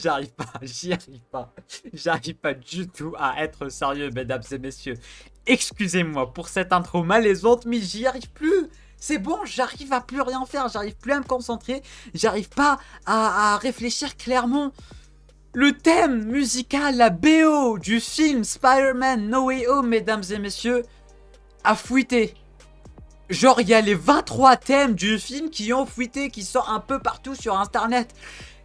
J'arrive pas, j'y arrive pas. J'arrive pas du tout à être sérieux, mesdames et messieurs. Excusez-moi pour cette intro malaisante, mais j'y arrive plus. C'est bon, j'arrive à plus rien faire, j'arrive plus à me concentrer, j'arrive pas à réfléchir clairement. Le thème musical, la BO du film Spider-Man No Way Home, mesdames et messieurs, a fuité. Genre, il y a les 23 thèmes du film qui ont fuité, qui sont un peu partout sur internet.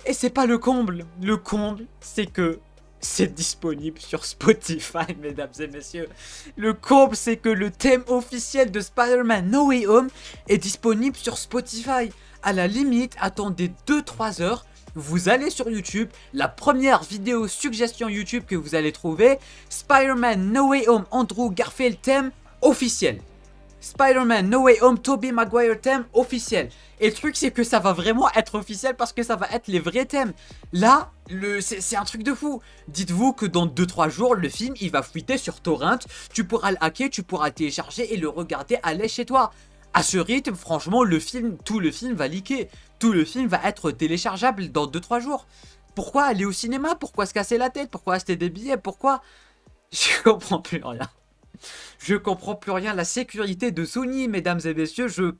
Et c'est pas le comble. Le comble, c'est que c'est disponible sur Spotify, mesdames et messieurs. Le comble, c'est que le thème officiel de Spider-Man No Way Home est disponible sur Spotify. À la limite, attendez 2-3 heures. Vous allez sur YouTube, la première vidéo suggestion YouTube que vous allez trouver, Spider-Man No Way Home Andrew Garfield thème officiel. Spider-Man No Way Home Tobey Maguire thème officiel. Et le truc c'est que ça va vraiment être officiel parce que ça va être les vrais thèmes. Là, c'est un truc de fou. Dites-vous que dans 2-3 jours, le film il va fuiter sur Torrent. Tu pourras le hacker, tu pourras le télécharger et le regarder à l'aise chez toi. À ce rythme, franchement, tout le film va leaker. Tout le film va être téléchargeable dans 2-3 jours. Pourquoi aller au cinéma? Pourquoi se casser la tête? Pourquoi acheter des billets? Pourquoi? Je comprends plus rien. Je comprends plus rien. La sécurité de Sony, mesdames et messieurs, je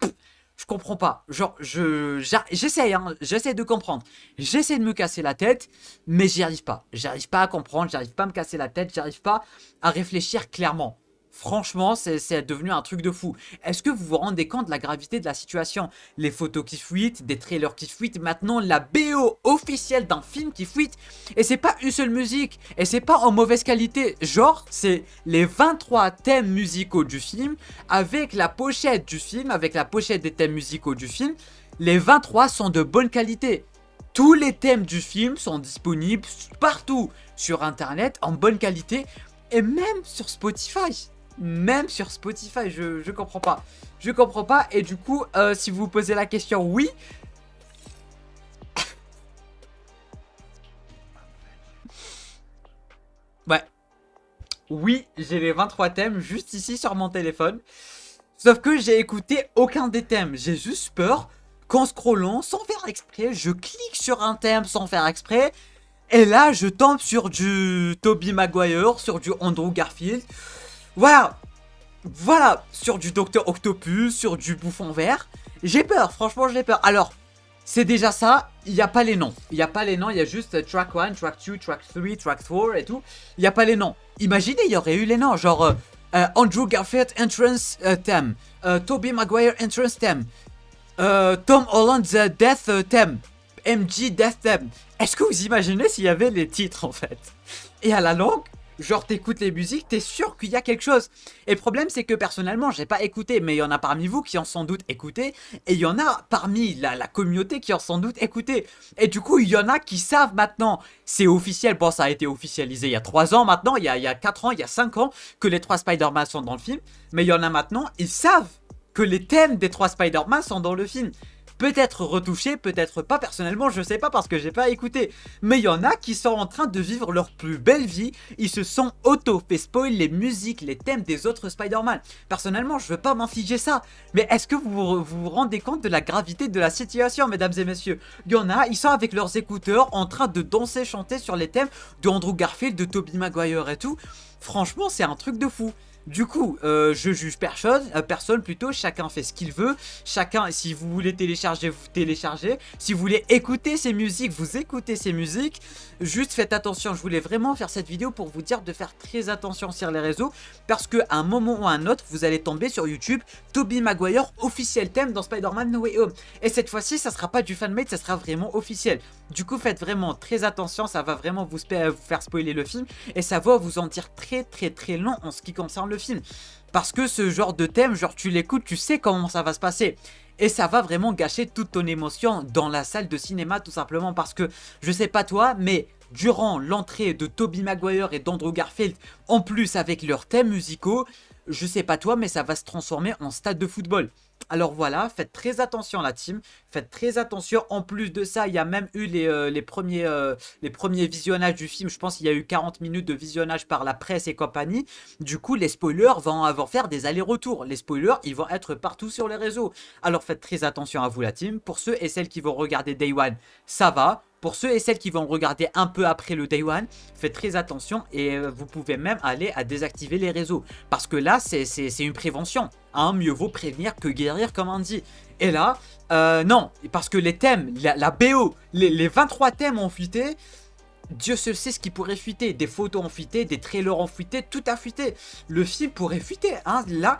comprends pas. Genre, j'essaye, hein, j'essaie de comprendre. J'essaie de me casser la tête, mais j'y arrive pas. J'arrive pas à comprendre, j'arrive pas à me casser la tête, j'arrive pas à réfléchir clairement. Franchement, c'est devenu un truc de fou. Est-ce que vous vous rendez compte de la gravité de la situation? Les photos qui fuitent, des trailers qui fuitent, maintenant la BO officielle d'un film qui fuite. Et c'est pas une seule musique, et c'est pas en mauvaise qualité. Genre, c'est les 23 thèmes musicaux du film, avec la pochette du film, avec la pochette des thèmes musicaux du film. Les 23 sont de bonne qualité. Tous les thèmes du film sont disponibles partout sur internet en bonne qualité, et même sur Spotify. Même sur Spotify, je comprends pas. Je comprends pas, et du coup, si vous vous posez la question, oui. Ouais. Oui, j'ai les 23 thèmes juste ici sur mon téléphone. Sauf que j'ai écouté aucun des thèmes. J'ai juste peur qu'en scrollant, sans faire exprès, je clique sur un thème sans faire exprès. Et là, je tombe sur du Tobey Maguire, sur du Andrew Garfield. Voilà. Voilà. Sur du Docteur Octopus, sur du Bouffon Vert. J'ai peur, franchement, j'ai peur. Alors, c'est déjà ça, il n'y a pas les noms. Il n'y a pas les noms, il y a juste track 1, track 2, track 3, track 4 et tout. Il n'y a pas les noms. Imaginez, il y aurait eu les noms, genre Andrew Garfield Entrance Theme, Tobey Maguire Entrance Theme, Tom Holland Death Theme, MG Death Theme. Est-ce que vous imaginez s'il y avait les titres en fait? Et à la longue, genre t'écoutes les musiques, t'es sûr qu'il y a quelque chose. Et le problème c'est que personnellement j'ai pas écouté, mais il y en a parmi vous qui ont sans doute écouté, et il y en a parmi la communauté qui ont sans doute écouté. Et du coup il y en a qui savent maintenant, c'est officiel, bon ça a été officialisé il y a 3 ans maintenant, il y a 4 ans, il y a 5 ans que les 3 Spider-Man sont dans le film, mais il y en a maintenant, ils savent que les thèmes des 3 Spider-Man sont dans le film. Peut-être retouchés, peut-être pas. Personnellement, je sais pas parce que j'ai pas écouté. Mais il y en a qui sont en train de vivre leur plus belle vie. Ils se sont auto-fait spoil les musiques, les thèmes des autres Spider-Man. Personnellement, je veux pas m'infliger ça. Mais est-ce que vous rendez compte de la gravité de la situation, mesdames et messieurs? Il y en a, ils sont avec leurs écouteurs en train de danser, chanter sur les thèmes de Andrew Garfield, de Tobey Maguire et tout. Franchement, c'est un truc de fou. Du coup, je juge personne plutôt, chacun fait ce qu'il veut, chacun, si vous voulez télécharger, vous téléchargez, si vous voulez écouter ces musiques, vous écoutez ces musiques, juste faites attention, je voulais vraiment faire cette vidéo pour vous dire de faire très attention sur les réseaux, parce qu'à un moment ou à un autre, vous allez tomber sur YouTube, Tobey Maguire, officiel thème dans Spider-Man No Way Home, et cette fois-ci, ça sera pas du fanmade, ça sera vraiment officiel. Du coup, faites vraiment très attention, ça va vraiment vous faire spoiler le film, et ça va vous en dire très long en ce qui concerne le film. Parce que ce genre de thème, genre tu l'écoutes, tu sais comment ça va se passer. Et ça va vraiment gâcher toute ton émotion dans la salle de cinéma, tout simplement parce que, je sais pas toi, mais durant l'entrée de Tobey Maguire et d'Andrew Garfield, en plus avec leurs thèmes musicaux, je sais pas toi, mais ça va se transformer en stade de football. Alors voilà, faites très attention la team, faites très attention. En plus de ça, il y a même eu les premiers visionnages du film. Je pense qu'il y a eu 40 minutes de visionnage par la presse et compagnie. Du coup, les spoilers vont faire des allers-retours. Les spoilers, ils vont être partout sur les réseaux. Alors faites très attention à vous la team. Pour ceux et celles qui vont regarder Day One, ça va. pour ceux et celles qui vont regarder un peu après le Day One, faites très attention et vous pouvez même aller à désactiver les réseaux. Parce que là, c'est une prévention. Hein, mieux vaut prévenir que guérir, comme on dit. Et là, non, parce que les thèmes, la BO, les 23 thèmes ont fuité. Dieu seul sait ce qui pourrait fuiter. Des photos ont fuité, des trailers ont fuité, tout a fuité. Le film pourrait fuiter. Hein. Là,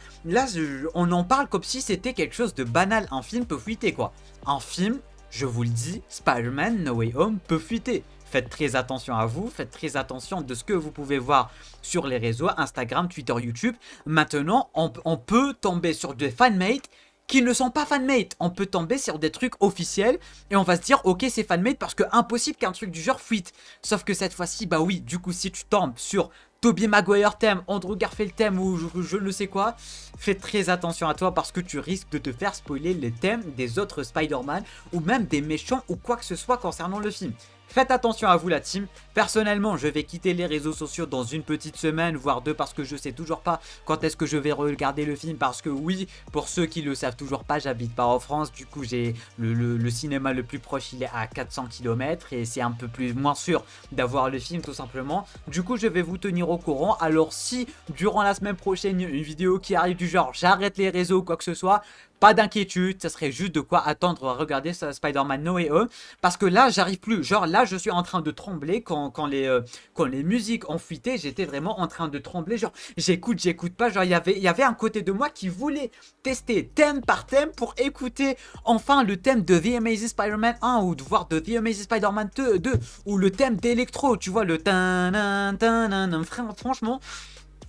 on en parle comme si c'était quelque chose de banal. Un film peut fuiter, quoi. Un film, je vous le dis, Spider-Man No Way Home peut fuiter. Faites très attention à vous, faites très attention de ce que vous pouvez voir sur les réseaux, Instagram, Twitter, YouTube. Maintenant, on peut tomber sur des fanmates qui ne sont pas fanmade. On peut tomber sur des trucs officiels et on va se dire ok c'est fanmade parce que impossible qu'un truc du genre fuite. Sauf que cette fois-ci bah oui, du coup si tu tombes sur Tobey Maguire thème, Andrew Garfield thème ou je ne sais quoi, fais très attention à toi parce que tu risques de te faire spoiler les thèmes des autres Spider-Man ou même des méchants ou quoi que ce soit concernant le film. Faites attention à vous la team. Personnellement, je vais quitter les réseaux sociaux dans une petite semaine, voire deux, parce que je sais toujours pas quand est-ce que je vais regarder le film. Parce que oui, pour ceux qui le savent toujours pas, j'habite pas en France. Du coup, j'ai le cinéma le plus proche, il est à 400 km et c'est un peu moins sûr d'avoir le film tout simplement. Du coup, je vais vous tenir au courant. Alors si durant la semaine prochaine, une vidéo qui arrive du genre j'arrête les réseaux ou quoi que ce soit, pas d'inquiétude, ça serait juste de quoi attendre à regarder Spider-Man No Way Home. Parce que là, j'arrive plus. Genre là, je suis en train de trembler quand les musiques ont fuité. J'étais vraiment en train de trembler. Genre, j'écoute pas. Genre, il y avait un côté de moi qui voulait tester thème par thème pour écouter enfin le thème de The Amazing Spider-Man 1 ou de voir de The Amazing Spider-Man 2 ou le thème d'Electro. Tu vois, le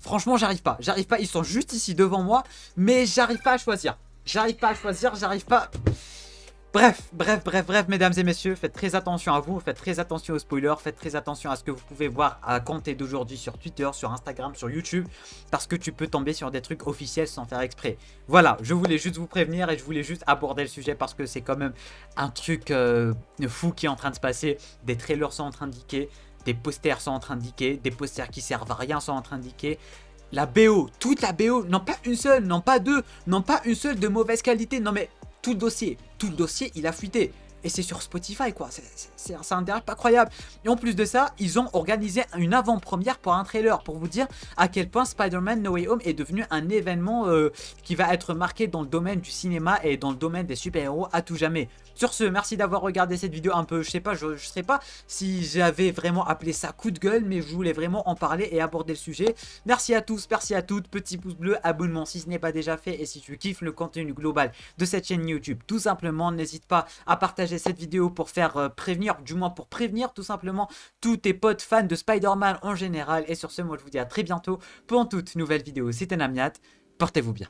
franchement, j'arrive pas. J'arrive pas. Ils sont juste ici devant moi, mais j'arrive pas à choisir. J'arrive pas. Bref, mesdames et messieurs, faites très attention à vous, faites très attention aux spoilers, faites très attention à ce que vous pouvez voir à compter d'aujourd'hui sur Twitter, sur Instagram, sur YouTube, parce que tu peux tomber sur des trucs officiels sans faire exprès. Voilà, je voulais juste vous prévenir et je voulais juste aborder le sujet parce que c'est quand même un truc fou qui est en train de se passer. Des trailers sont en train d'indiquer, des posters sont en train d'indiquer, des posters qui servent à rien sont en train d'indiquer. La BO, toute la BO, non pas une seule, non pas deux, non pas une seule de mauvaise qualité, non mais tout le dossier, il a fuité. Et c'est sur Spotify quoi, c'est un direct incroyable. Et en plus de ça, ils ont organisé une avant-première pour un trailer pour vous dire à quel point Spider-Man No Way Home est devenu un événement qui va être marqué dans le domaine du cinéma et dans le domaine des super-héros à tout jamais. Sur ce, merci d'avoir regardé cette vidéo un peu, je sais pas si j'avais vraiment appelé ça coup de gueule, mais je voulais vraiment en parler et aborder le sujet. Merci à tous, merci à toutes, petit pouce bleu, abonnement si ce n'est pas déjà fait et si tu kiffes le contenu global de cette chaîne YouTube, tout simplement, n'hésite pas à partager cette vidéo pour faire prévenir, du moins pour prévenir tout simplement tous tes potes fans de Spider-Man en général. Et sur ce, moi je vous dis à très bientôt pour une toute nouvelle vidéo. C'était Namiat, portez-vous bien.